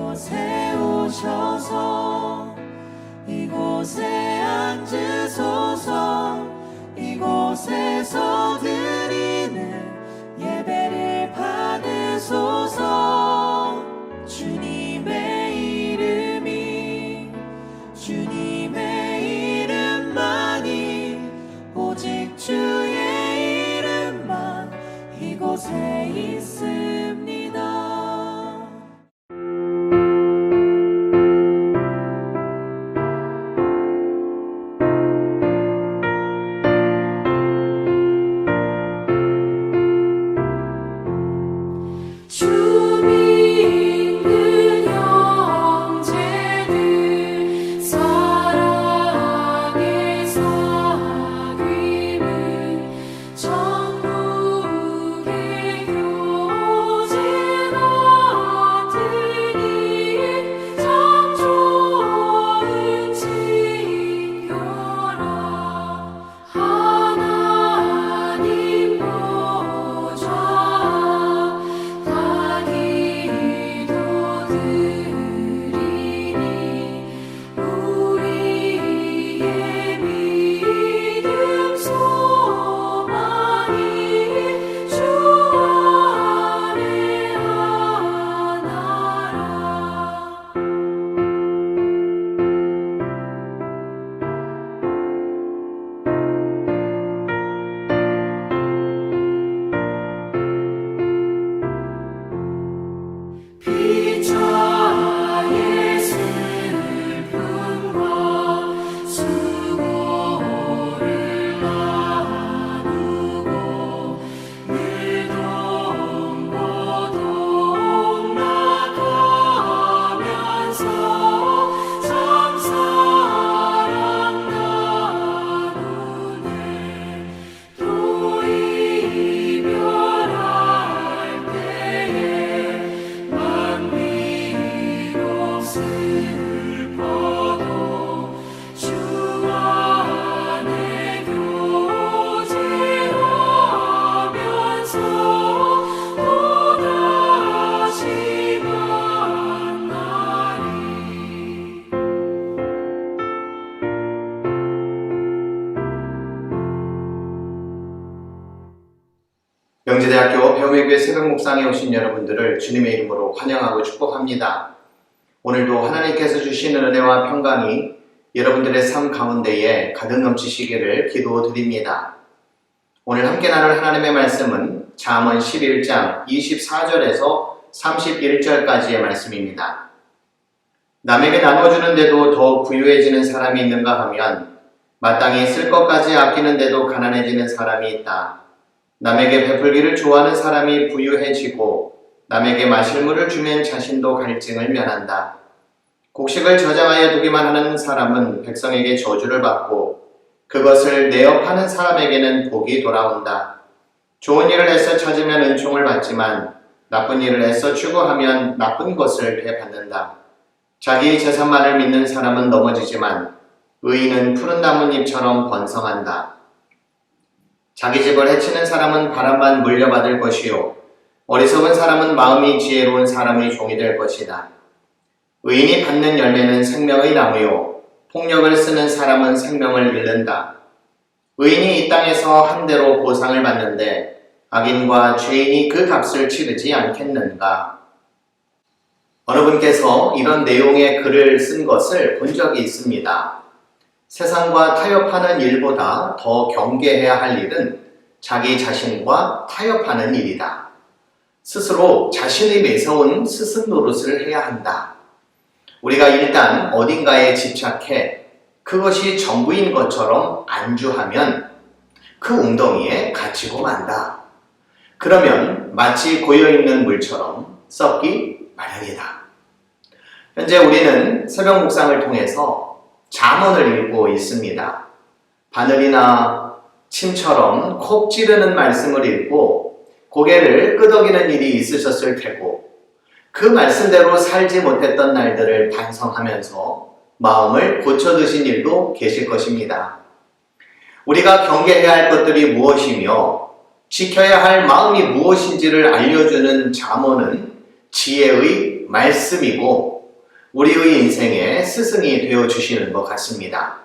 이곳에 오셔서 이곳에 앉으소서. 이곳에서 드리는 예배를 받으소서. 주님의 이름만이 오직 주의 이름만 이곳에 있습니다. 영재대학교 배움의교회 새벽묵상에 오신 여러분들을 주님의 이름으로 환영하고 축복합니다. 오늘도 하나님께서 주시는 은혜와 평강이 여러분들의 삶 가운데에 가득 넘치시기를 기도드립니다. 오늘 함께 나눌 하나님의 말씀은 잠언 11장 24절에서 31절까지의 말씀입니다. 남에게 나눠주는데도 더욱 부유해지는 사람이 있는가 하면 마땅히 쓸 것까지 아끼는데도 가난해지는 사람이 있다. 남에게 베풀기를 좋아하는 사람이 부유해지고 남에게 마실 물을 주면 자신도 갈증을 면한다. 곡식을 저장하여 두기만 하는 사람은 백성에게 저주를 받고 그것을 내어 파는 사람에게는 복이 돌아온다. 좋은 일을 애써 찾으면 은총을 받지만 나쁜 일을 애써 추구하면 나쁜 것을 되받는다. 자기 재산만을 믿는 사람은 넘어지지만 의인은 푸른 나뭇잎처럼 번성한다. 자기 집을 해치는 사람은 바람만 물려받을 것이요 어리석은 사람은 마음이 지혜로운 사람의 종이 될 것이다. 의인이 받는 열매는 생명의 나무요 폭력을 쓰는 사람은 생명을 잃는다. 의인이 이 땅에서 한 대로 보상을 받는데 악인과 죄인이 그 값을 치르지 않겠는가? 어느 분께서 이런 내용의 글을 쓴 것을 본 적이 있습니다. 세상과 타협하는 일보다 더 경계해야 할 일은 자기 자신과 타협하는 일이다. 스스로 자신이 매서운 스승 노릇을 해야 한다. 우리가 일단 어딘가에 집착해 그것이 전부인 것처럼 안주하면 그 웅덩이에 갇히고 만다. 그러면 마치 고여있는 물처럼 썩기 마련이다. 현재 우리는 새벽 묵상을 통해서 잠언을 읽고 있습니다. 바늘이나 침처럼 콕 찌르는 말씀을 읽고 고개를 끄덕이는 일이 있으셨을 테고 그 말씀대로 살지 못했던 날들을 반성하면서 마음을 고쳐드신 일도 계실 것입니다. 우리가 경계해야 할 것들이 무엇이며 지켜야 할 마음이 무엇인지를 알려주는 잠언은 지혜의 말씀이고 우리의 인생의 스승이 되어주시는 것 같습니다.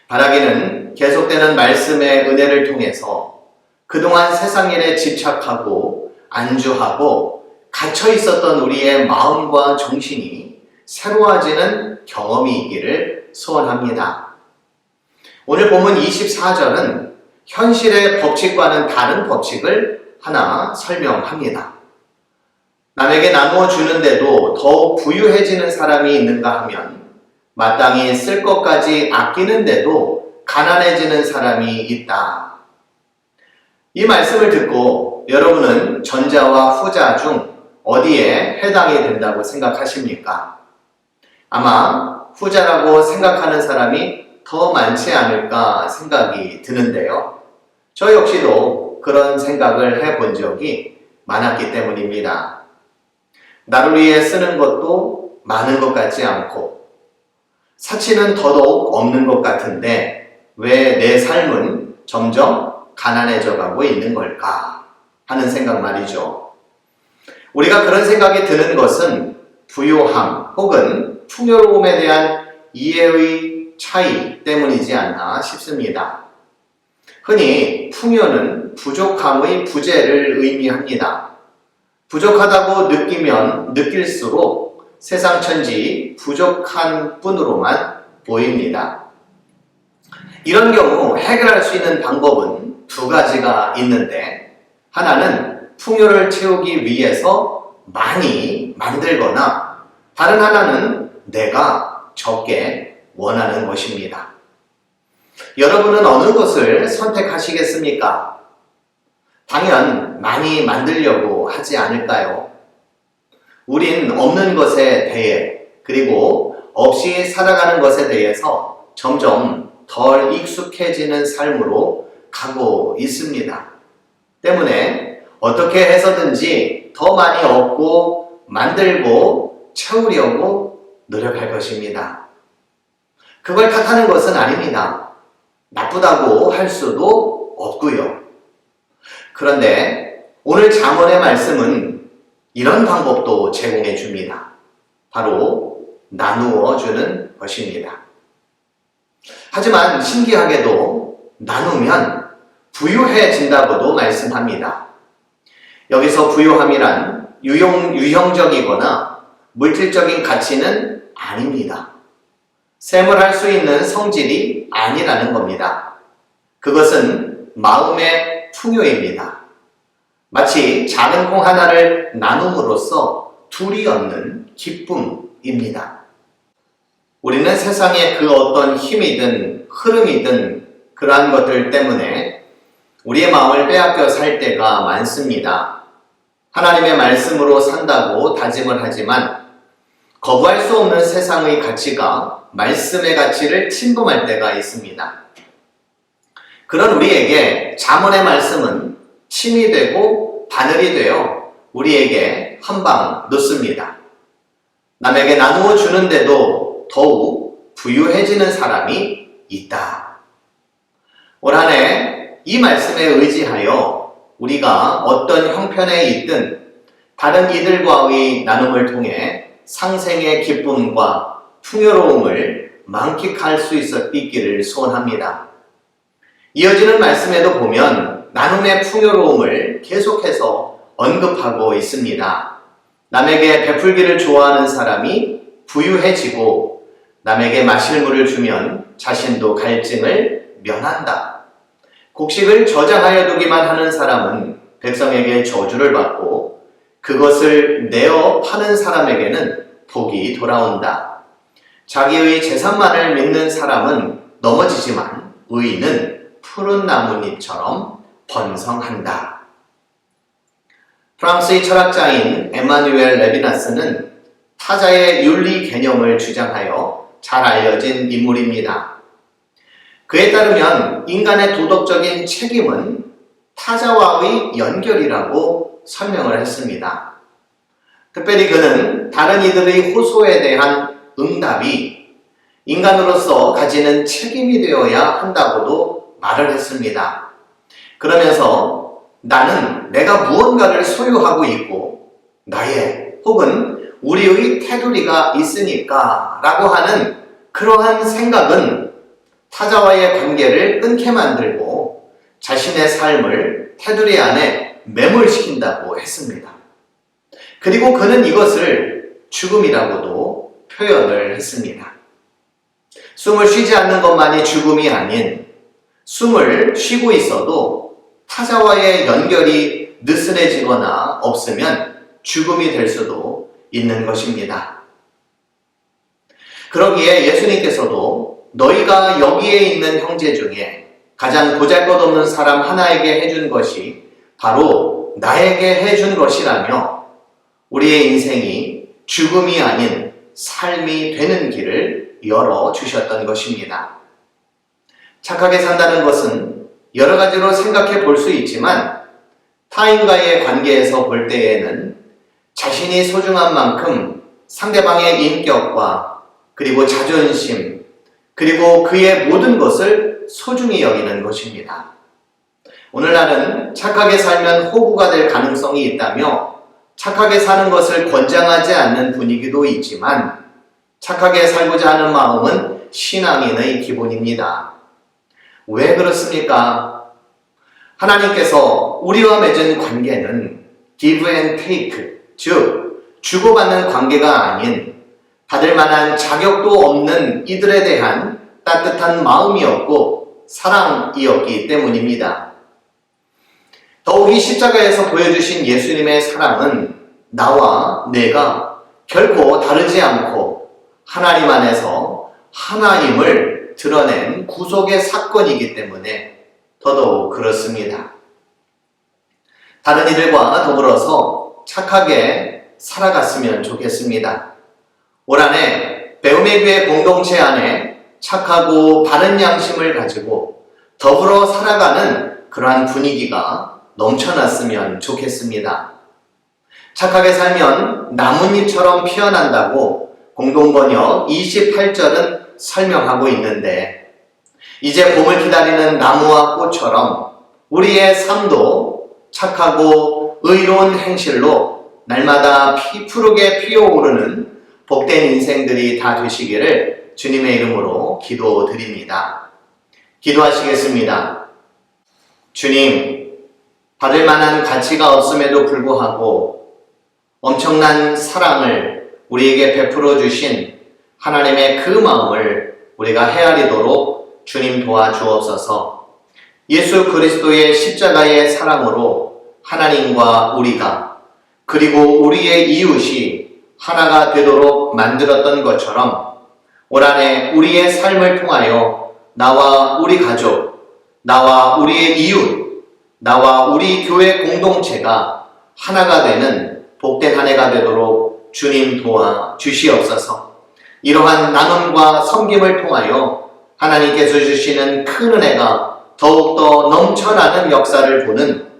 바라기는 계속되는 말씀의 은혜를 통해서 그동안 세상 일에 집착하고 안주하고 갇혀 있었던 우리의 마음과 정신이 새로워지는 경험이 있기를 소원합니다. 오늘 본문 24절은 현실의 법칙과는 다른 법칙을 하나 설명합니다. 남에게 나누어 주는데도 더욱 부유해지는 사람이 있는가 하면 마땅히 쓸 것까지 아끼는데도 가난해지는 사람이 있다. 이 말씀을 듣고 여러분은 전자와 후자 중 어디에 해당이 된다고 생각하십니까? 아마 후자라고 생각하는 사람이 더 많지 않을까 생각이 드는데요. 저 역시도 그런 생각을 해본 적이 많았기 때문입니다. 나를 위해 쓰는 것도 많은 것 같지 않고 사치는 더더욱 없는 것 같은데 왜 내 삶은 점점 가난해져 가고 있는 걸까 하는 생각 말이죠. 우리가 그런 생각이 드는 것은 부요함 혹은 풍요로움에 대한 이해의 차이 때문이지 않나 싶습니다. 흔히 풍요는 부족함의 부재를 의미합니다. 부족하다고 느끼면 느낄수록 세상 천지 부족한 뿐으로만 보입니다. 이런 경우 해결할 수 있는 방법은 두 가지가 있는데 하나는 풍요를 채우기 위해서 많이 만들거나 다른 하나는 내가 적게 원하는 것입니다. 여러분은 어느 것을 선택하시겠습니까? 당연 많이 만들려고 하지 않을까요? 우린 없는 것에 대해 그리고 없이 살아가는 것에 대해서 점점 덜 익숙해지는 삶으로 가고 있습니다. 때문에 어떻게 해서든지 더 많이 얻고 만들고 채우려고 노력할 것입니다. 그걸 탓하는 것은 아닙니다. 나쁘다고 할 수도 없고요. 그런데 오늘 잠언의 말씀은 이런 방법도 제공해 줍니다. 바로 나누어 주는 것입니다. 하지만 신기하게도 나누면 부유해진다고도 말씀합니다. 여기서 부유함이란 유형적이거나 물질적인 가치는 아닙니다. 샘을 수 있는 성질이 아니라는 겁니다. 그것은 마음의 풍요입니다. 마치 작은 콩 하나를 나눔으로써 둘이 얻는 기쁨입니다. 우리는 세상의 그 어떤 힘이든 흐름이든 그러한 것들 때문에 우리의 마음을 빼앗겨 살 때가 많습니다. 하나님의 말씀으로 산다고 다짐을 하지만 거부할 수 없는 세상의 가치가 말씀의 가치를 침범할 때가 있습니다. 그런 우리에게 잠언의 말씀은 침이 되고 바늘이 되어 우리에게 한 방 놓습니다. 남에게 나누어 주는데도 더욱 부유해지는 사람이 있다. 올 한 해 이 말씀에 의지하여 우리가 어떤 형편에 있든 다른 이들과의 나눔을 통해 상생의 기쁨과 풍요로움을 만끽할 수 있기를 소원합니다. 이어지는 말씀에도 보면 나눔의 풍요로움을 계속해서 언급하고 있습니다. 남에게 베풀기를 좋아하는 사람이 부유해지고 남에게 마실 물을 주면 자신도 갈증을 면한다. 곡식을 저장하여 두기만 하는 사람은 백성에게 저주를 받고 그것을 내어 파는 사람에게는 복이 돌아온다. 자기의 재산만을 믿는 사람은 넘어지지만 의인은 푸른 나뭇잎처럼 번성한다. 프랑스의 철학자인 에마누엘 레비나스는 타자의 윤리 개념을 주장하여 잘 알려진 인물입니다. 그에 따르면 인간의 도덕적인 책임은 타자와의 연결이라고 설명을 했습니다. 특별히 그는 다른 이들의 호소에 대한 응답이 인간으로서 가지는 책임이 되어야 한다고도 말을 했습니다. 그러면서 나는 내가 무언가를 소유하고 있고 나의 혹은 우리의 테두리가 있으니까 라고 하는 그러한 생각은 타자와의 관계를 끊게 만들고 자신의 삶을 테두리 안에 매몰시킨다고 했습니다. 그리고 그는 이것을 죽음이라고도 표현을 했습니다. 숨을 쉬지 않는 것만이 죽음이 아닌 숨을 쉬고 있어도 타자와의 연결이 느슨해지거나 없으면 죽음이 될 수도 있는 것입니다. 그러기에 예수님께서도 너희가 여기에 있는 형제 중에 가장 보잘것없는 사람 하나에게 해준 것이 바로 나에게 해준 것이라며 우리의 인생이 죽음이 아닌 삶이 되는 길을 열어주셨던 것입니다. 착하게 산다는 것은 여러 가지로 생각해 볼 수 있지만 타인과의 관계에서 볼 때에는 자신이 소중한 만큼 상대방의 인격과 그리고 자존심 그리고 그의 모든 것을 소중히 여기는 것입니다. 오늘날은 착하게 살면 호구가 될 가능성이 있다며 착하게 사는 것을 권장하지 않는 분위기도 있지만 착하게 살고자 하는 마음은 신앙인의 기본입니다. 왜 그렇습니까? 하나님께서 우리와 맺은 관계는 give and take, 즉 주고받는 관계가 아닌 받을 만한 자격도 없는 이들에 대한 따뜻한 마음이었고 사랑이었기 때문입니다. 더욱이 십자가에서 보여주신 예수님의 사랑은 나와 내가 결코 다르지 않고 하나님 안에서 하나님을 드러낸 구속의 사건이기 때문에 더더욱 그렇습니다. 다른 이들과 더불어서 착하게 살아갔으면 좋겠습니다. 올 한해 배움의 교회 공동체 안에 착하고 바른 양심을 가지고 더불어 살아가는 그러한 분위기가 넘쳐났으면 좋겠습니다. 착하게 살면 나뭇잎처럼 피어난다고 공동번역 28절은 설명하고 있는데 이제 봄을 기다리는 나무와 꽃처럼 우리의 삶도 착하고 의로운 행실로 날마다 푸르게 피어오르는 복된 인생들이 다 되시기를 주님의 이름으로 기도드립니다. 기도하시겠습니다. 주님, 받을 만한 가치가 없음에도 불구하고 엄청난 사랑을 우리에게 베풀어 주신 하나님의 그 마음을 우리가 헤아리도록 주님 도와주옵소서. 예수 그리스도의 십자가의 사랑으로 하나님과 우리가 그리고 우리의 이웃이 하나가 되도록 만들었던 것처럼 올 한해 우리의 삶을 통하여 나와 우리 가족, 나와 우리의 이웃, 나와 우리 교회 공동체가 하나가 되는 복된 한 해가 되도록 주님 도와 주시옵소서. 이러한 나눔과 섬김을 통하여 하나님께서 주시는 큰 은혜가 더욱더 넘쳐나는 역사를 보는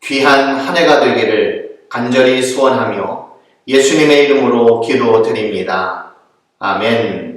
귀한 한 해가 되기를 간절히 소원하며 예수님의 이름으로 기도드립니다. 아멘.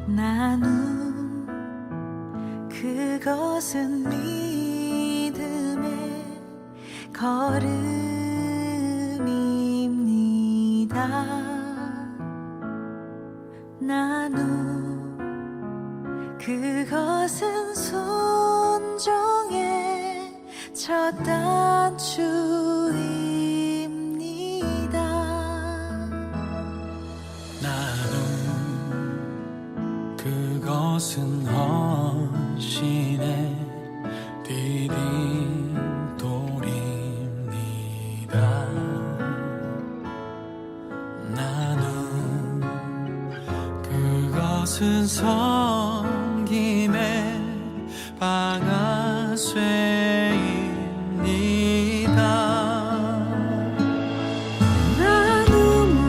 나눔 그것은 믿음의 걸음입니다. 나눔 그것은 순종의 첫 단추입니다. 나눔 그것은 헌신의 디딤돌입니다. 나눔 그것은 섬김의 방아쇠입니다. 나눔은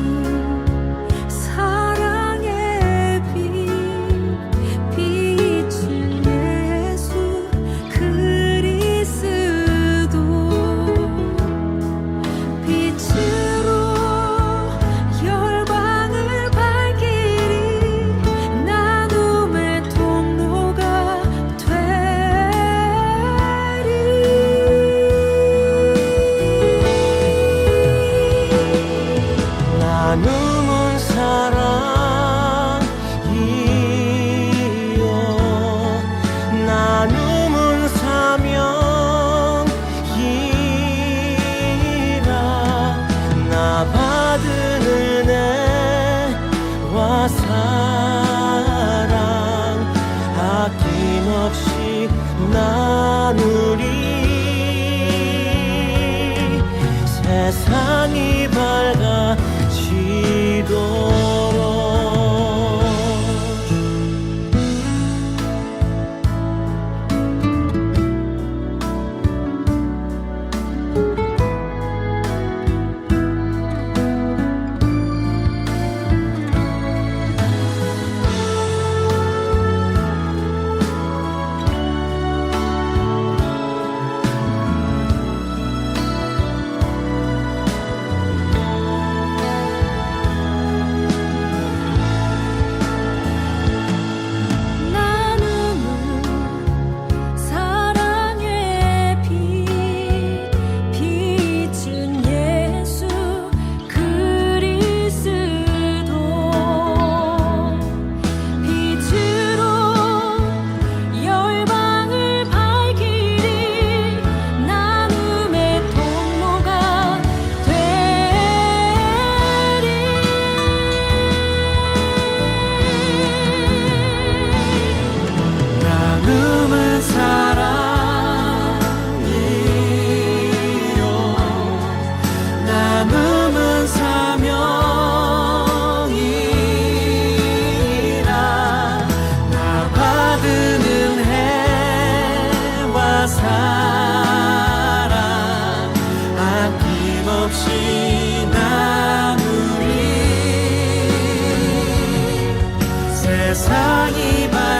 사랑의 세상이 밝